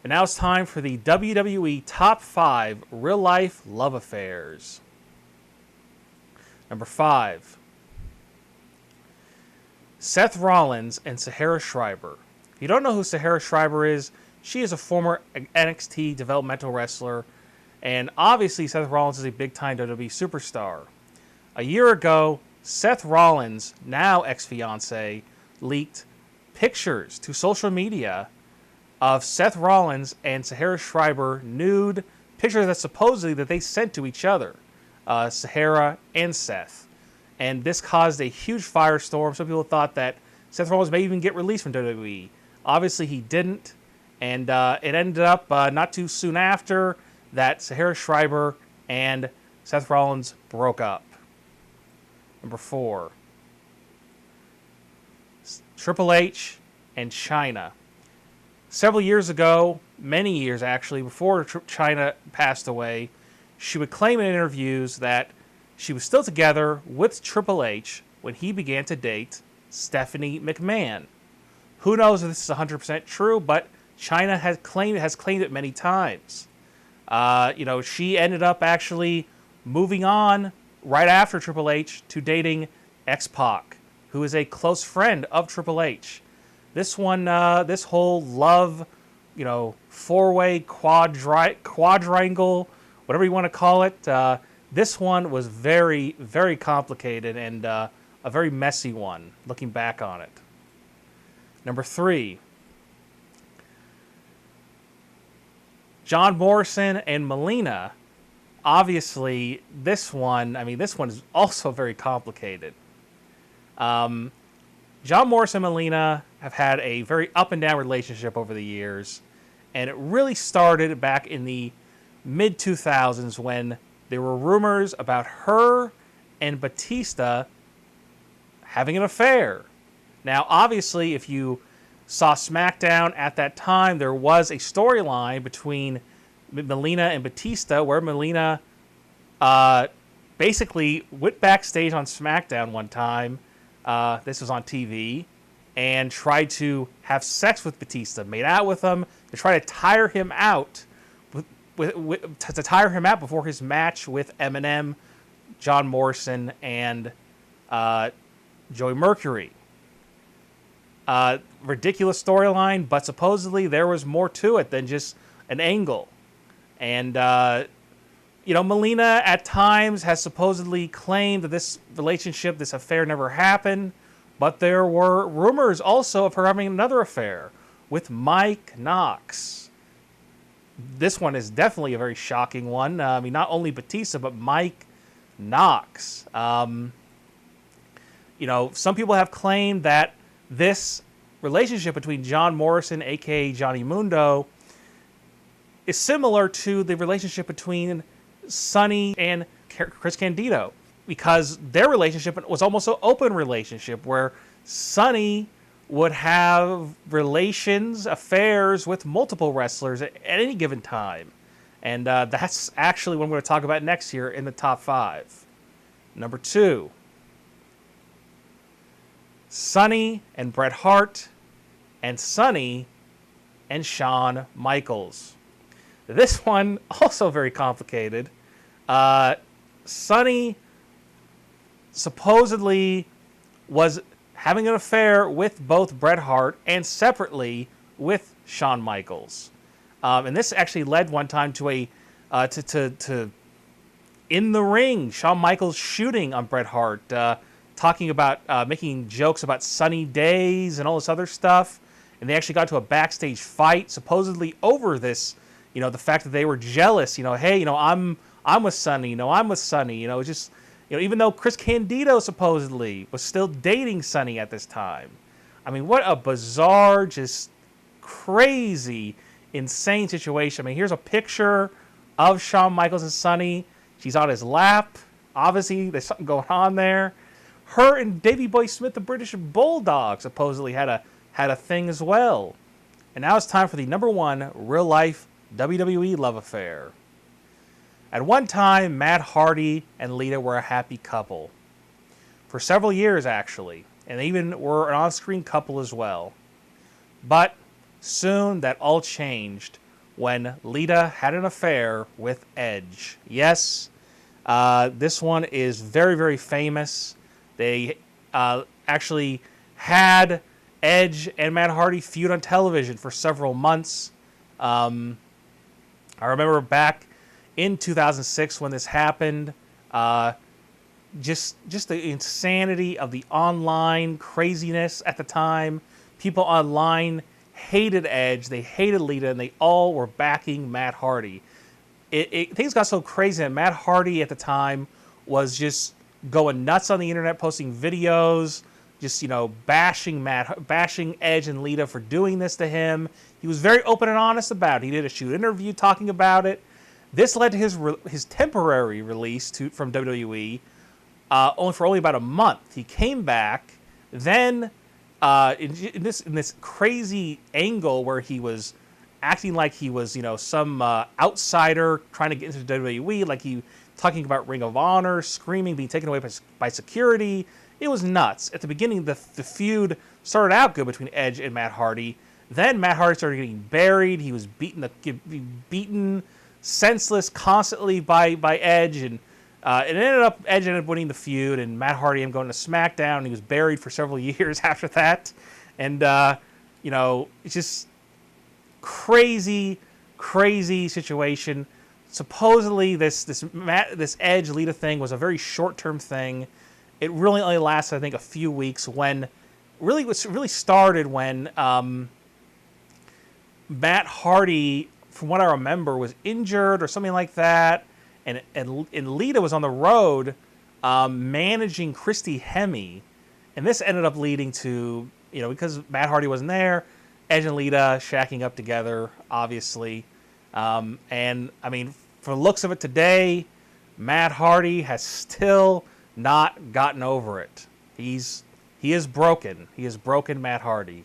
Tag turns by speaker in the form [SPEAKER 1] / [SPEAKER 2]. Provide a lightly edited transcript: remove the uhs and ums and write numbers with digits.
[SPEAKER 1] And now it's time for the WWE Top 5 Real-Life Love Affairs. Number 5. Seth Rollins and Sahara Schreiber. If you don't know who Sahara Schreiber is, she is a former NXT developmental wrestler, and obviously Seth Rollins is a big-time WWE superstar. A year ago, Seth Rollins, now ex-fiancé, leaked pictures to social media of Seth Rollins and Sahara Schreiber nude, pictures that supposedly that they sent to each other, Sahara and Seth. And this caused a huge firestorm. Some people thought that Seth Rollins may even get released from WWE. Obviously, he didn't. And it ended up not too soon after that Sahara Schreiber and Seth Rollins broke up. Number 4. Triple H and Chyna. Several years ago, many years actually, before Chyna passed away, she would claim in interviews that she was still together with Triple H when he began to date Stephanie McMahon. Who knows if this is 100% true, but Chyna has claimed it many times. She ended up actually moving on right after Triple H to dating X-Pac, who is a close friend of Triple H. This whole love, four-way quadrangle, whatever you want to call it, this one was very, very complicated and a very messy one, looking back on it. Number 3. John Morrison and Melina. Obviously, this one is also very complicated. John Morrison and Melina have had a very up and down relationship over the years, and it really started back in the mid-2000s when there were rumors about her and Batista having an affair. Now, obviously, if you saw SmackDown at that time, there was a storyline between Melina and Batista where Melina basically went backstage on SmackDown one time. This was on TV, and tried to have sex with Batista, made out with him to try to tire him out, to tire him out before his match with Eminem, John Morrison, and Joey Mercury. Ridiculous storyline, but supposedly there was more to it than just an angle. And Melina at times has supposedly claimed that this relationship, this affair never happened. But there were rumors also of her having another affair with Mike Knox. This one is definitely a very shocking one. Not only Batista, but Mike Knox. Some people have claimed that this relationship between John Morrison, a.k.a. Johnny Mundo, is similar to the relationship between Sonny and Chris Candido, because their relationship was almost an open relationship where Sonny would have affairs with multiple wrestlers at any given time. And that's actually what I'm going to talk about next here in the top 5. Number 2, Sonny and Bret Hart, and Sonny and Shawn Michaels. This one also very complicated. Sonny supposedly was having an affair with both Bret Hart and separately with Shawn Michaels. And this actually led one time to in the ring, Shawn Michaels shooting on Bret Hart, talking about making jokes about sunny days and all this other stuff. And they actually got to a backstage fight, supposedly over this, the fact that they were jealous. Hey, I'm with Sonny. I'm with Sonny. Even though Chris Candido supposedly was still dating Sonny at this time. What a bizarre, just crazy, insane situation. Here's a picture of Shawn Michaels and Sonny. She's on his lap. Obviously, there's something going on there. Her and Davey Boy Smith, the British Bulldog, supposedly had a thing as well. And now it's time for the number 1 real-life WWE love affair. At one time, Matt Hardy and Lita were a happy couple. For several years, actually. And they even were an on-screen couple as well. But soon, that all changed when Lita had an affair with Edge. Yes, this one is very, very famous. They actually had Edge and Matt Hardy feud on television for several months. I remember back in 2006 when this happened, just the insanity of the online craziness at the time. People online hated Edge, they hated Lita, and they all were backing Matt Hardy. Things got so crazy that Matt Hardy at the time was just going nuts on the internet, posting videos, just, bashing Edge and Lita for doing this to him. He was very open and honest about it. He did a shoot interview talking about it. This led to his temporary release from WWE, only about a month. He came back, then in this crazy angle where he was acting like he was, some outsider trying to get into WWE, like he talking about Ring of Honor, screaming, being taken away by security. It was nuts. At the beginning, the feud started out good between Edge and Matt Hardy. Then Matt Hardy started getting buried. He was beaten senseless constantly by Edge, and Edge ended up winning the feud, and Matt Hardy ended up going to SmackDown, and he was buried for several years after that. And it's just crazy situation. Supposedly, this Edge Lita thing was a very short-term thing. It really only lasted, I think, a few weeks. When really started when Matt Hardy, from what I remember, was injured or something like that, and Lita was on the road managing Christy Hemme, and this ended up leading to, because Matt Hardy wasn't there, Edge and Lita shacking up together, obviously. And I mean, for the looks of it today, Matt Hardy has still not gotten over it. He is broken. He is broken, Matt Hardy.